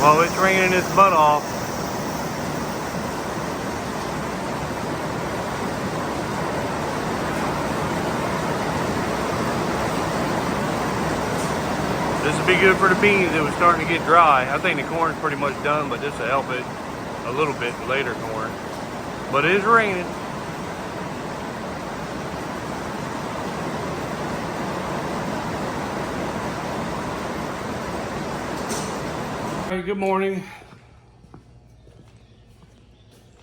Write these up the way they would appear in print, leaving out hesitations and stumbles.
Well, it's raining its butt off. This would be good for the beans. It was starting to get dry. I think the corn's pretty much done, but this will help it a little bit later corn. But it is raining. All right, good morning.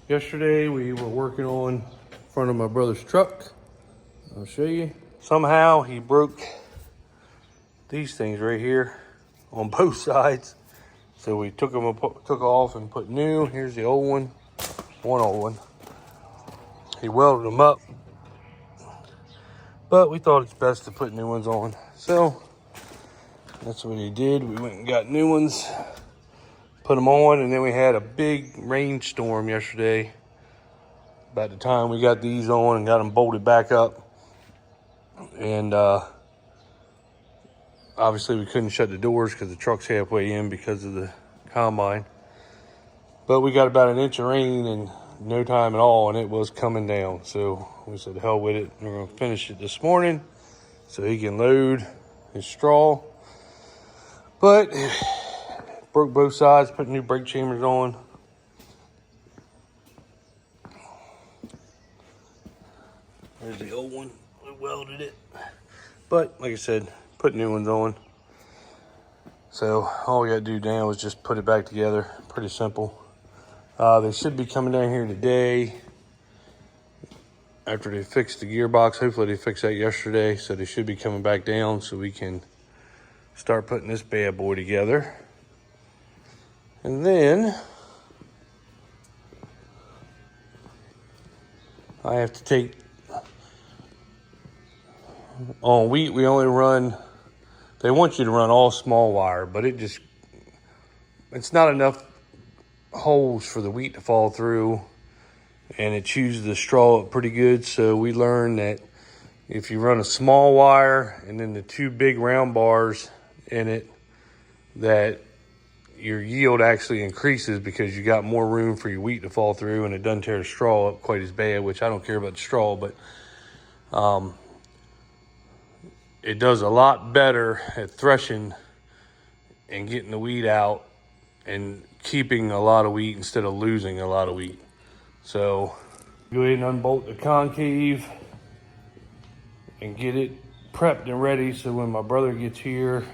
Yesterday we were working on in front of my brother's truck. I'll show you. Somehow he broke these things right here on both sides. So we took off and put new. Here's the old one old one. He welded them up, but we thought it's best to put new ones on. So that's what he did. We went and got new ones, put them on, and then we had a big rainstorm yesterday. About the time we got these on and got them bolted back up, and obviously we couldn't shut the doors because the truck's halfway in because of the combine. But we got about an inch of rain in no time at all, and it was coming down. So we said, hell with it. We're gonna finish it this morning so he can load his straw. But broke both sides, put new brake chambers on. There's the old one, we welded it. But like I said, put new ones on. So all we gotta do now is just put it back together. Pretty simple. They should be coming down here today after they fixed the gearbox. Hopefully they fixed that yesterday, so they should be coming back down so we can start putting this bad boy together. And then I have to take on wheat. We only run, they want you to run all small wire, but it's not enough holes for the wheat to fall through, and it chews the straw up pretty good. So we learned that if you run a small wire and then the two big round bars in it, that your yield actually increases because you got more room for your wheat to fall through, and it doesn't tear the straw up quite as bad, which I don't care about the straw, but it does a lot better at threshing and getting the wheat out and keeping a lot of wheat instead of losing a lot of wheat. So go ahead and unbolt the concave and get it prepped and ready, so when my brother gets here,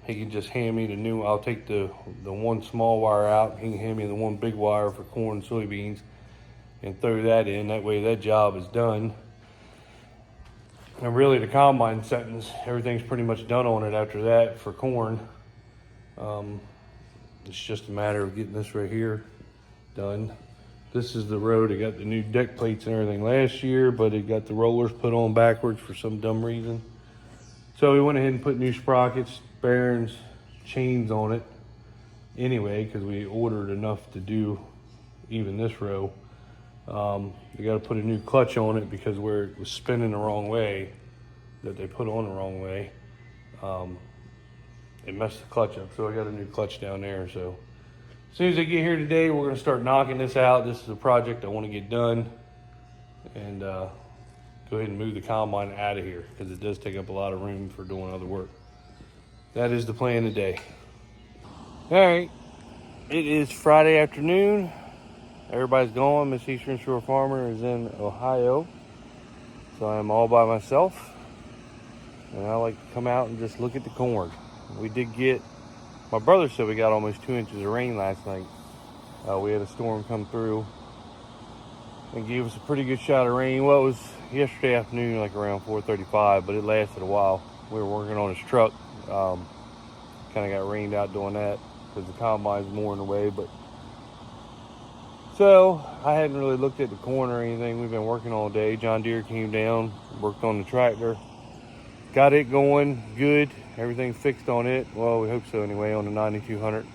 he can just hand me the new. I'll take the one small wire out. He can hand me the one big wire for corn and soybeans and throw that in. That way that job is done. And really the combine settings, everything's pretty much done on it after that for corn. It's just a matter of getting this right here done. This is the road. It got the new deck plates and everything last year, but it got the rollers put on backwards for some dumb reason. So we went ahead and put new sprockets, bearings, chains on it anyway, because we ordered enough to do even this row. We got to put a new clutch on it because where it was spinning the wrong way, that they put on the wrong way, it messed the clutch up. So I got a new clutch down there. So as soon as they get here today, we're going to start knocking this out. This is a project I want to get done, and go ahead and move the combine out of here because it does take up a lot of room for doing other work. That is the plan today. All right, it is Friday afternoon. Everybody's gone. Miss Eastern Shore Farmer is in Ohio, so I'm all by myself, and I like to come out and just look at the corn. We did get, my brother said we got almost 2 inches of rain last night. We had a storm come through and gave us a pretty good shot of rain. Well, it was yesterday afternoon, like around 4:35, but it lasted a while. We were working on his truck. Kind of got rained out doing that because the combine's more in the way. But so I hadn't really looked at the corn or anything. We've been working all day. John Deere came down, worked on the tractor, got it going good. Everything fixed on it. Well, we hope so anyway, on the 9200.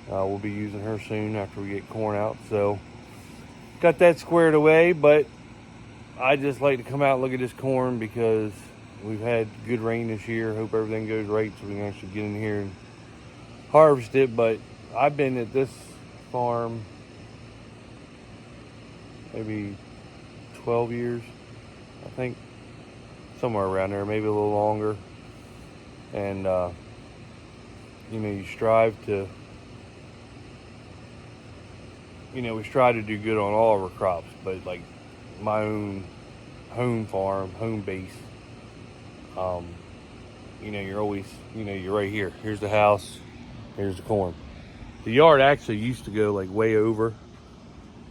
We'll be using her soon after we get corn out. So got that squared away, but I just like to come out and look at this corn because we've had good rain this year. Hope everything goes right so we can actually get in here and harvest it, but I've been at this farm maybe 12 years, I think, somewhere around there, maybe a little longer. And you strive to, we strive to do good on all of our crops, but like my own home farm, home base, you're always, you're right here. Here's the house, here's the corn. The yard actually used to go like way over,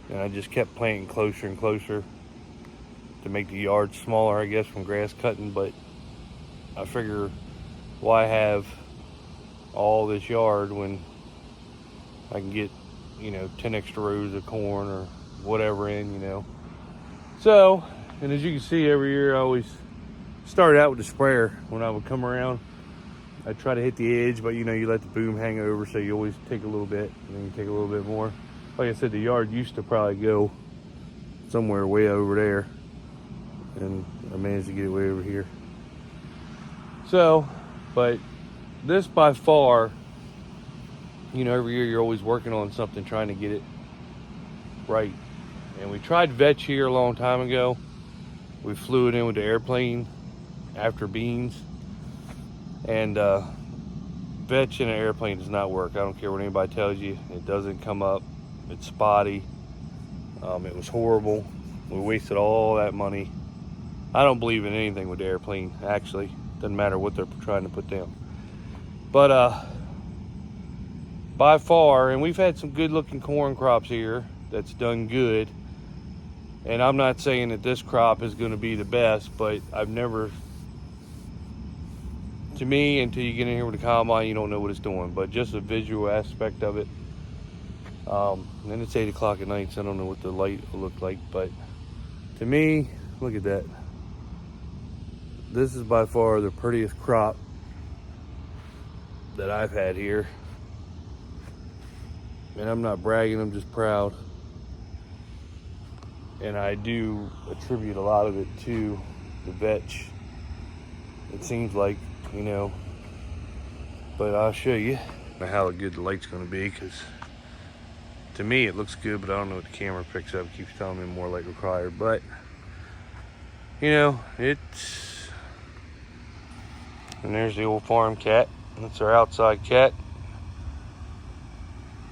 and I just kept planting closer and closer to make the yard smaller, I guess, from grass cutting. But I figure, why have all this yard when I can get 10 extra rows of corn or whatever in. So, and as you can see, every year I always started out with the sprayer. When I would come around, I try to hit the edge, but you let the boom hang over, so you always take a little bit, and then you take a little bit more. Like I said, the yard used to probably go somewhere way over there, and I managed to get it way over here. So, but this by far, every year you're always working on something, trying to get it right. And we tried vetch here a long time ago. We flew it in with the airplane after beans. And vetch in an airplane does not work. I don't care what anybody tells you. It doesn't come up. It's spotty. It was horrible. We wasted all that money. I don't believe in anything with the airplane, actually. Doesn't matter what they're trying to put down. But by far, and we've had some good looking corn crops here that's done good. And I'm not saying that this crop is going to be the best, but I've never, to me, until you get in here with the combine, you don't know what it's doing. But just the visual aspect of it. And then it's 8 o'clock at night, so I don't know what the light will look like. But to me, look at that. This is by far the prettiest crop that I've had here. And I'm not bragging, I'm just proud. And I do attribute a lot of it to the vetch. It seems like, but I'll show you how good the light's gonna be, because to me it looks good, but I don't know what the camera picks up. It keeps telling me more light required, but it's, and there's the old farm cat. That's our outside cat.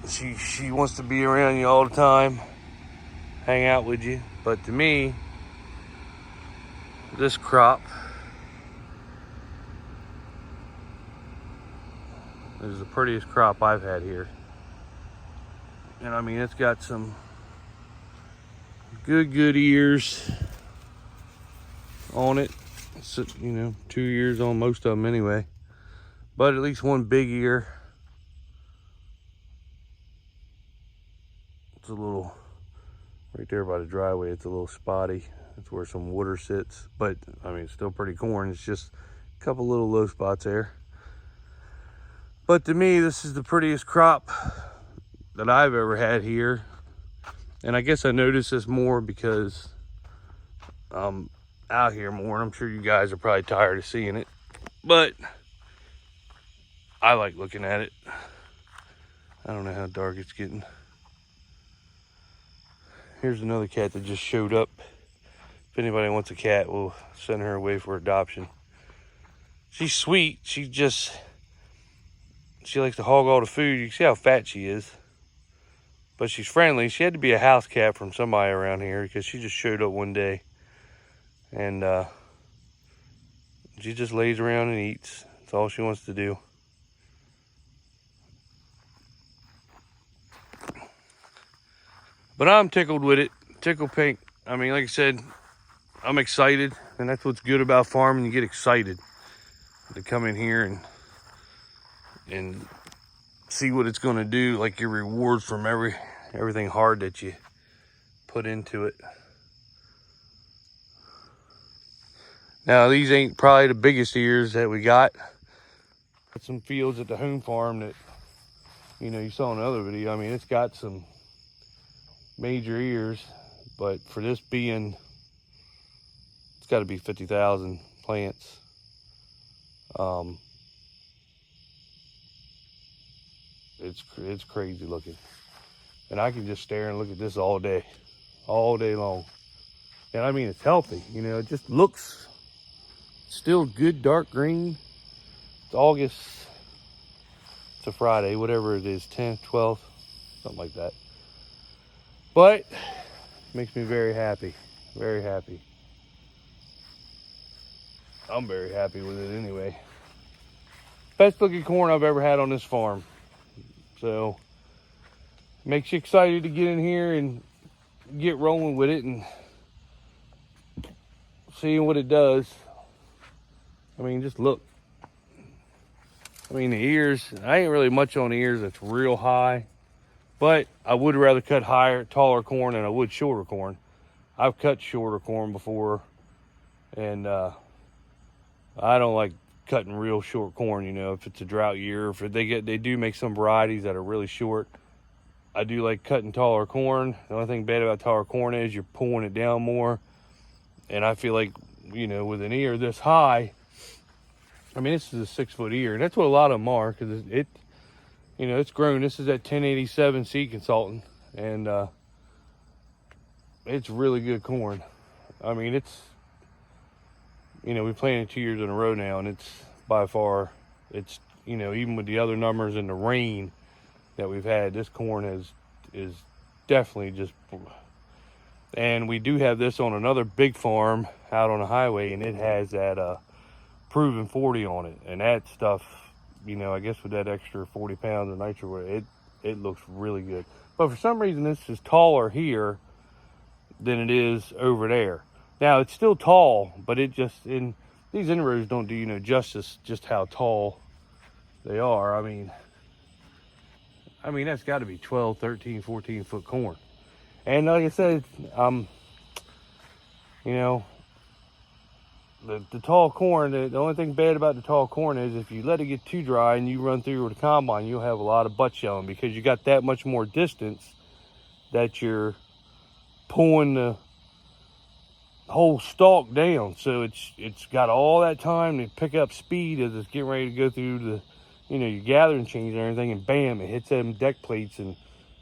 She wants to be around you all the time, hang out with you. But to me, this crop is the prettiest crop I've had here. And I mean, it's got some good ears on it. It's, 2 years on most of them anyway, but at least one big ear. It's a little, right there by the driveway, it's a little spotty. That's where some water sits, but I mean, it's still pretty corn. It's just a couple little low spots there. But to me, this is the prettiest crop that I've ever had here. And I guess I notice this more because I'm out here more, and I'm sure you guys are probably tired of seeing it, but I like looking at it. I don't know how dark it's getting. Here's another cat that just showed up. If anybody wants a cat, we'll send her away for adoption. She's sweet. She likes to hog all the food. You can see how fat she is. But she's friendly. She had to be a house cat from somebody around here, because she just showed up one day. And she just lays around and eats. That's all she wants to do. But I'm tickled with it. Tickled pink. I mean, like I said, I'm excited. And that's what's good about farming. You get excited to come in here and see what it's going to do. Like your reward from everything hard that you put into it. Now, these ain't probably the biggest ears that we got. Got some fields at the home farm that, you saw in another video. I mean, it's got some major ears, but for this being, it's got to be 50,000 plants. It's crazy looking. And I can just stare and look at this all day long. And I mean, it's healthy, you know, it just looks still good dark green. It's August, it's a Friday, whatever it is, 10th, 12th, something like that. But makes me very happy, very happy. I'm very happy with it anyway. Best looking corn I've ever had on this farm. So makes you excited to get in here and get rolling with it and seeing what it does. I mean, just look. I mean, the ears, I ain't really much on the ears that's real high, but I would rather cut higher, taller corn than I would shorter corn. I've cut shorter corn before, and I don't like cutting real short corn, you know, if it's a drought year. If they do make some varieties that are really short. I do like cutting taller corn. The only thing bad about taller corn is you're pulling it down more. And I feel like, you know, with an ear this high, I mean, this is a 6 foot ear, and that's what a lot of them are, because it, you know, it's grown. This is that 1087 Seed Consultant, and it's really good corn. I mean, it's, you know, we planted 2 years in a row now, and it's by far, it's, you know, even with the other numbers and the rain that we've had, this corn is definitely just. And we do have this on another big farm out on the highway, and it has that Proven 40 on it, and that stuff, you know, I guess with that extra 40 pounds of nitrogen, it looks really good. But for some reason, this is taller here than it is over there. Now, it's still tall, but it just, in these inrows don't do, you know, justice just how tall they are. I mean that's got to be 12, 13, 14 foot corn. And like I said, you know, the tall corn, the only thing bad about the tall corn is if you let it get too dry and you run through with a combine, you'll have a lot of butt shelling, because you got that much more distance that you're pulling the whole stalk down. So it's got all that time to pick up speed as it's getting ready to go through the, you know, your gathering chains and everything, and bam, it hits them deck plates. And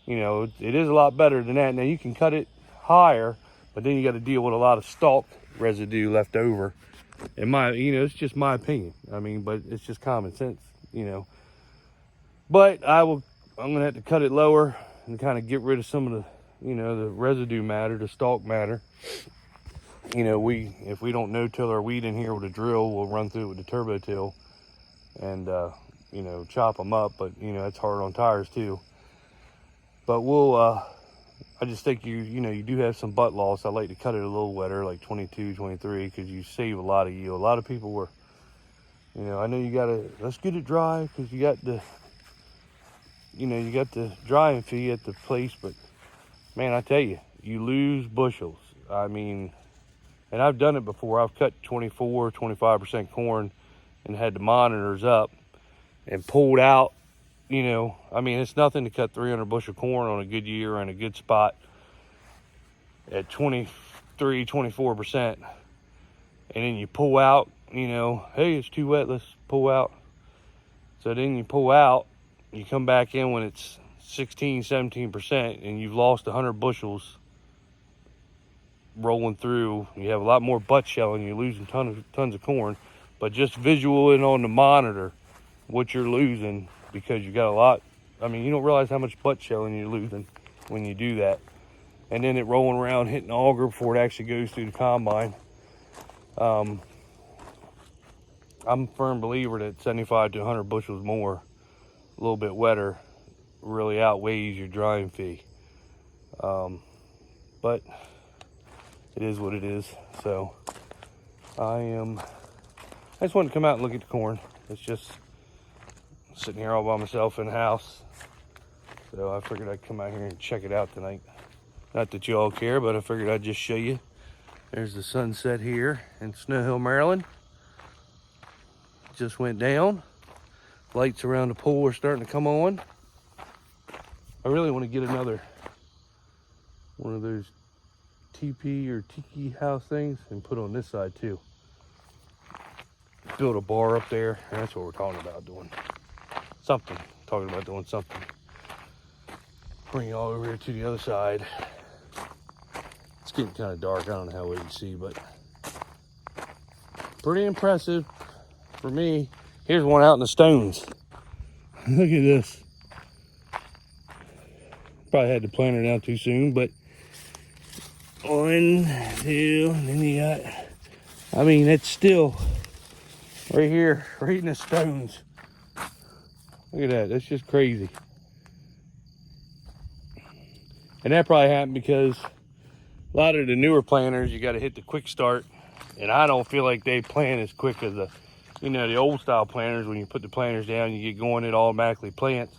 you know, it is a lot better than that. Now you can cut it higher, but then you got to deal with a lot of stalk residue left over. In my, you know, it's just my opinion. I mean, but it's just common sense, you know. But I'm gonna have to cut it lower and kind of get rid of some of the, you know, the residue matter, the stalk matter. You know, if we don't no-till our weed in here with a drill, we'll run through it with the turbo till and you know, chop them up. But you know, it's hard on tires too. But I just think you know, you do have some butt loss. I like to cut it a little wetter, like 22, 23, because you save a lot of yield. A lot of people were, you know, I know you gotta, let's get it dry, because you got the, you know, you got the drying fee at the place. But man, I tell you, you lose bushels. I mean, and I've done it before. I've cut 24, 25% corn and had the monitors up and pulled out. You know, I mean, it's nothing to cut 300 bushel corn on a good year and a good spot at 23, 24%. And then you pull out, you know, hey, it's too wet, let's pull out. So then you pull out, you come back in when it's 16, 17%, and you've lost 100 bushels rolling through. You have a lot more butt shelling, you're losing tons of corn. But just visual in on the monitor what you're losing, because you got a lot. I mean, you don't realize how much butt shelling you're losing when you do that. And then it rolling around, hitting the auger before it actually goes through the combine. I'm a firm believer that 75 to 100 bushels more, a little bit wetter, really outweighs your drying fee. But it is what it is. So I just wanted to come out and look at the corn. It's just sitting here all by myself in the house, so I figured I'd come out here and check it out tonight. Not that you all care, but I figured I'd just show you. There's the sunset here in Snow Hill, Maryland. Just went down. Lights around the pool are starting to come on. I really want to get another one of those teepee or tiki house things and put on this side too. Build a bar up there, and that's what we're talking about doing. Something talking about doing something. Bring you all over here to the other side. It's getting kind of dark. I don't know how well you see, but pretty impressive for me. Here's one out in the stones. Look at this. Probably had to plant her down too soon, but 1, 2, and then you got, I mean, it's still right here, right in the stones. Look at that, that's just crazy. And that probably happened because a lot of the newer planters, you got to hit the quick start, and I don't feel like they plant as quick as the, you know, the old style planters. When you put the planters down, you get going, it automatically plants.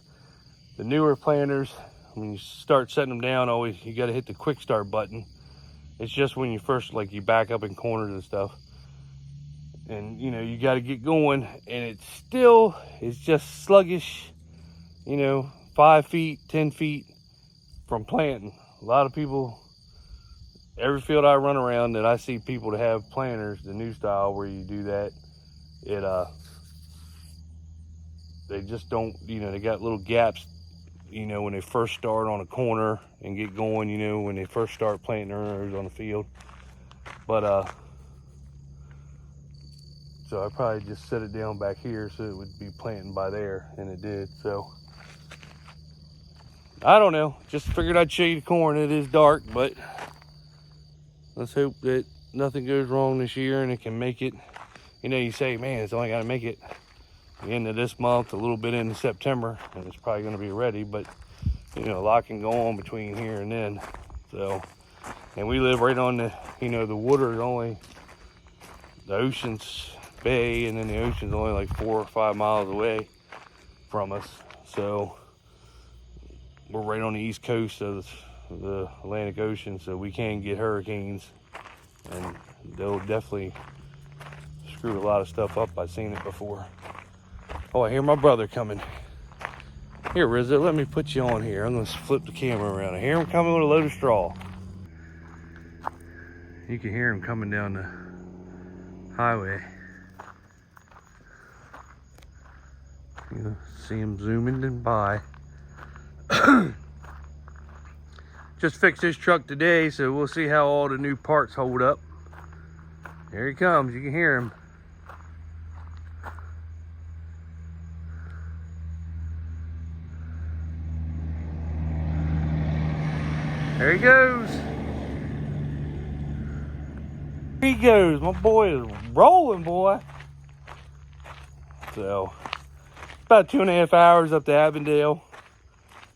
The newer planters, when you start setting them down, always you got to hit the quick start button. It's just when you first, like, you back up in corners and stuff, and you know, you got to get going, and it still is just sluggish, you know, 5 feet, 10 feet from planting. A lot of people, every field I run around that I see people that have planters, the new style where you do that, they just don't, you know, they got little gaps, you know, when they first start on a corner and get going, you know, when they first start planting earners on the field. But so I probably just set it down back here so it would be planting by there, and it did. So I don't know, just figured I'd show you the corn. It is dark, but let's hope that nothing goes wrong this year and it can make it. You know, you say, man, it's only got to make it the end of this month, a little bit into September, and it's probably going to be ready, but you know, a lot can go on between here and then. So, and we live right on the, you know, the water is only, the ocean's bay, and then the ocean's only like 4 or 5 miles away from us. So we're right on the east coast of the Atlantic Ocean, so we can get hurricanes, and they'll definitely screw a lot of stuff up. I've seen it before. Oh, I hear my brother coming. Here, Rizzo, let me put you on here. I'm gonna flip the camera around. I hear him coming with a load of straw. You can hear him coming down the highway. You know, see him zooming and by. Just fixed this truck today, so we'll see how all the new parts hold up. There he comes, you can hear him. There he goes. There he goes. My boy is rolling, boy. So, about 2.5 hours up to Avondale.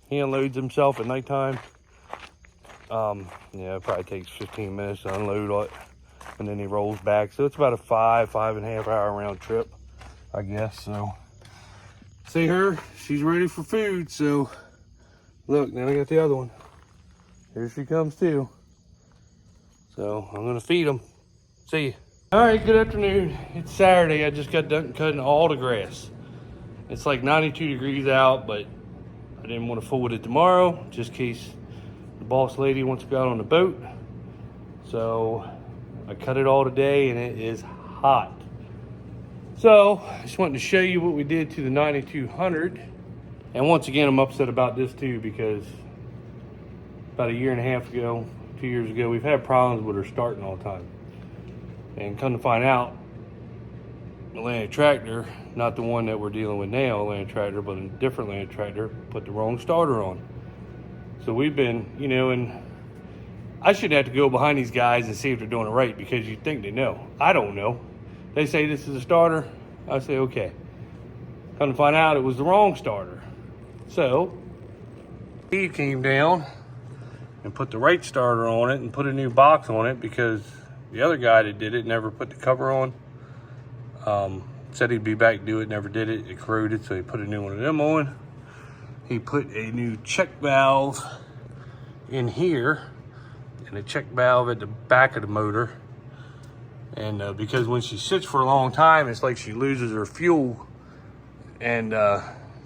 He unloads himself at nighttime. Yeah, it probably takes 15 minutes to unload it, and then he rolls back. So it's about a 5.5 hour round trip, I guess. So, see her? She's ready for food. So, look, now I got the other one. Here she comes too. So I'm gonna feed them. See you. All right, good afternoon. It's Saturday. I just got done cutting all the grass. It's like 92 degrees out, but I didn't want to fool with it tomorrow, just in case the boss lady wants to go out on the boat. So I cut it all today, and it is hot. So I just wanted to show you what we did to the 9200. And once again, I'm upset about this too, because about 1.5 years ago, 2 years ago, we've had problems with her starting all the time. And come to find out, the Land Tractor, not the one that we're dealing with now, Land Tractor, but a different Land Tractor, put the wrong starter on. So we've been, you know, and I shouldn't have to go behind these guys and see if they're doing it right, because you think they know. I don't know. They say this is a starter. I say, okay. Come to find out, it was the wrong starter. So he came down and put the right starter on it and put a new box on it, because the other guy that did it never put the cover on. Said he'd be back to do it, never did it. It corroded, so he put a new one of them on. He put a new check valve in here and a check valve at the back of the motor. And because when she sits for a long time, it's like she loses her fuel, and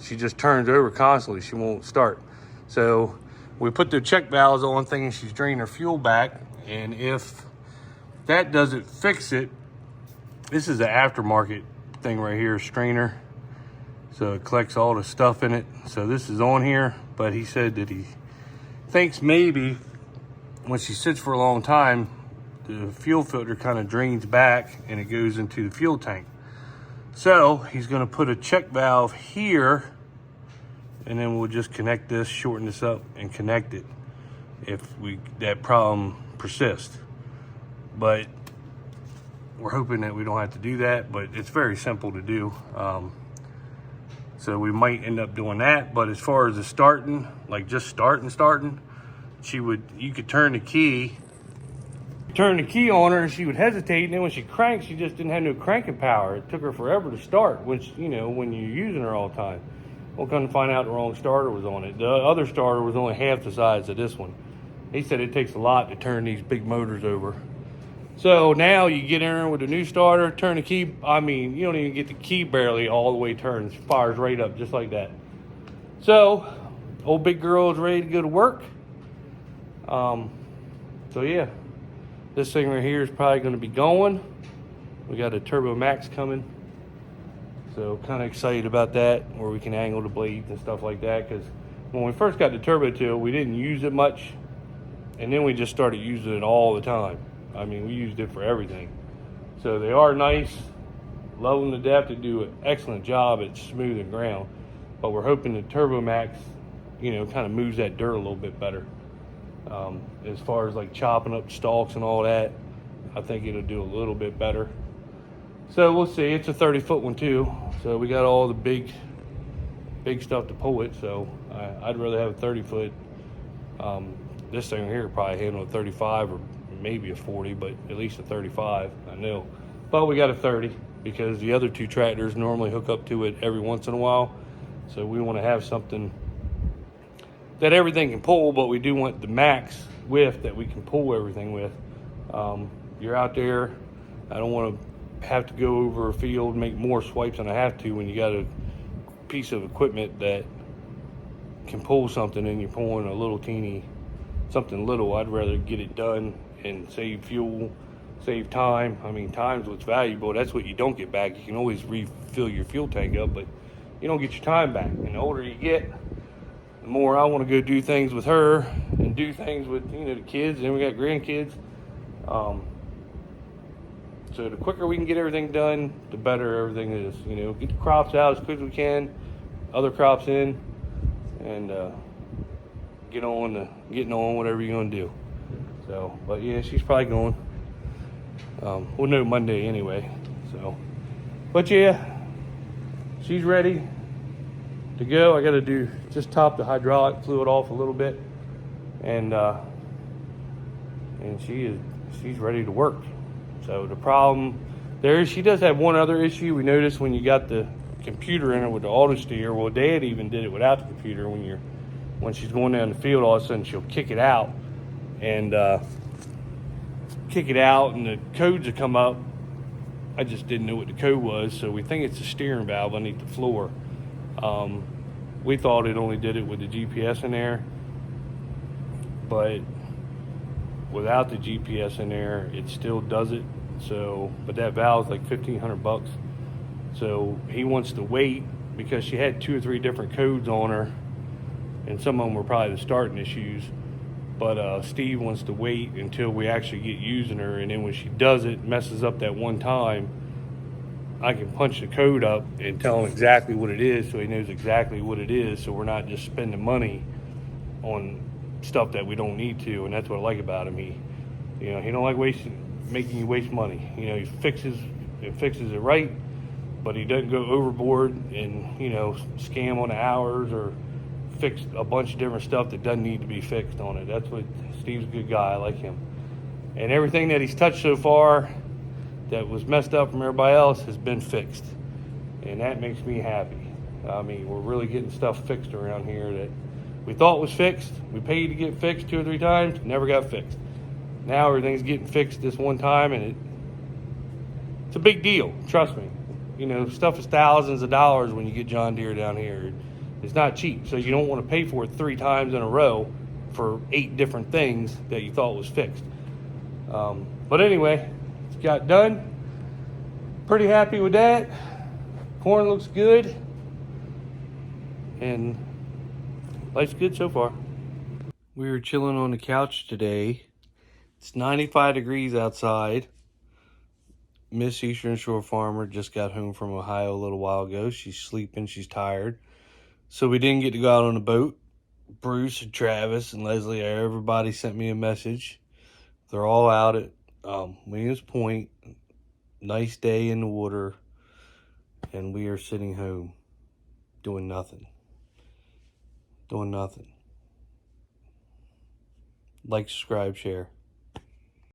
she just turns over constantly. She won't start. So we put the check valves on thinking she's draining her fuel back, and if that doesn't fix it, this is an aftermarket thing right here, strainer. So it collects all the stuff in it. So this is on here, but he said that he thinks maybe when she sits for a long time, the fuel filter kind of drains back and it goes into the fuel tank. So he's gonna put a check valve here, and then we'll just connect this, shorten this up and connect it if that problem persists. But we're hoping that we don't have to do that, but it's very simple to do. So we might end up doing that. But as far as the starting, like just starting, you could turn the key on her and she would hesitate, and then when she cranked, she just didn't have no cranking power. It took her forever to start, which, you know, when you're using her all the time. We'll come to find out the wrong starter was on it. The other starter was only half the size of this one. He said it takes a lot to turn these big motors over. So now you get in there with a new starter, turn the key. I mean, you don't even get the key barely all the way turned. It fires right up just like that. So old big girl is ready to go to work. So yeah, this thing right here is probably going to be going. We got a Turbo Max coming. So kind of excited about that, where we can angle the blades and stuff like that. Because when we first got the Turbo 2, we didn't use it much. And then we just started using it all the time. I mean, we used it for everything. So they are nice. Love them to death. They do an excellent job at smoothing ground. But we're hoping the Turbo Max, you know, kind of moves that dirt a little bit better. As far as like chopping up stalks and all that, I think it'll do a little bit better. So we'll see. It's a 30-foot one too. So we got all the big stuff to pull it. So I'd rather have a 30-foot. This thing here probably handle a 35 or maybe a 40, but at least a 35, I know. But we got a 30 because the other two tractors normally hook up to it every once in a while. So we want to have something that everything can pull, but we do want the max width that we can pull everything with. You're out there, I don't want to have to go over a field and make more swipes than I have to when you got a piece of equipment that can pull something and you're pulling a little teeny something little. I'd rather get it done and save fuel, save time. I mean, time's what's valuable. That's what you don't get back. You can always refill your fuel tank up, but you don't get your time back. And the older you get, the more I want to go do things with her and do things with, you know, the kids. And we got grandkids. So the quicker we can get everything done, the better everything is. You know, get the crops out as quick as we can, other crops in, and getting on whatever you're gonna do. So, but yeah, she's probably going. We'll know Monday anyway. So, but yeah, she's ready to go. I got to just top the hydraulic fluid off a little bit, and she's ready to work. So the problem there, she does have one other issue. We noticed when you got the computer in it with the auto steer. Well, Dad even did it without the computer. When she's going down the field, all of a sudden she'll kick it out, and the codes will come up. I just didn't know what the code was, so we think it's a steering valve underneath the floor. We thought it only did it with the GPS in there, but without the GPS in there, it still does it. So, but that valve's like $1,500. So he wants to wait because she had 2 or 3 different codes on her, and some of them were probably the starting issues. But Steve wants to wait until we actually get using her, and then when she does it, messes up that one time, I can punch the code up and tell him exactly what it is, so he knows exactly what it is, so we're not just spending money on stuff that we don't need to. And that's what I like about him. He don't like making you waste money. You know, he fixes it right, but he doesn't go overboard and, you know, scam on the hours or fix a bunch of different stuff that doesn't need to be fixed on it. That's what Steve's a good guy. I like him. And everything that he's touched so far that was messed up from everybody else has been fixed, and that makes me happy. I mean, we're really getting stuff fixed around here that we thought was fixed. We paid to get fixed 2 or 3 times, never got fixed. Now everything's getting fixed this one time, and it's a big deal. Trust me. You know, stuff is thousands of dollars when you get John Deere down here. It's not cheap, so you don't want to pay for it 3 times in a row for 8 different things that you thought was fixed. But anyway, it's got done. Pretty happy with that. Corn looks good. and life's good so far. We were chilling on the couch today. It's 95 degrees outside. Miss Eastern Shore Farmer just got home from Ohio a little while ago. She's sleeping, she's tired. So we didn't get to go out on the boat. Bruce and Travis and Leslie, everybody sent me a message. They're all out at Williams Point. Nice day in the water. And we are sitting home doing nothing. Doing nothing. Like, subscribe, share.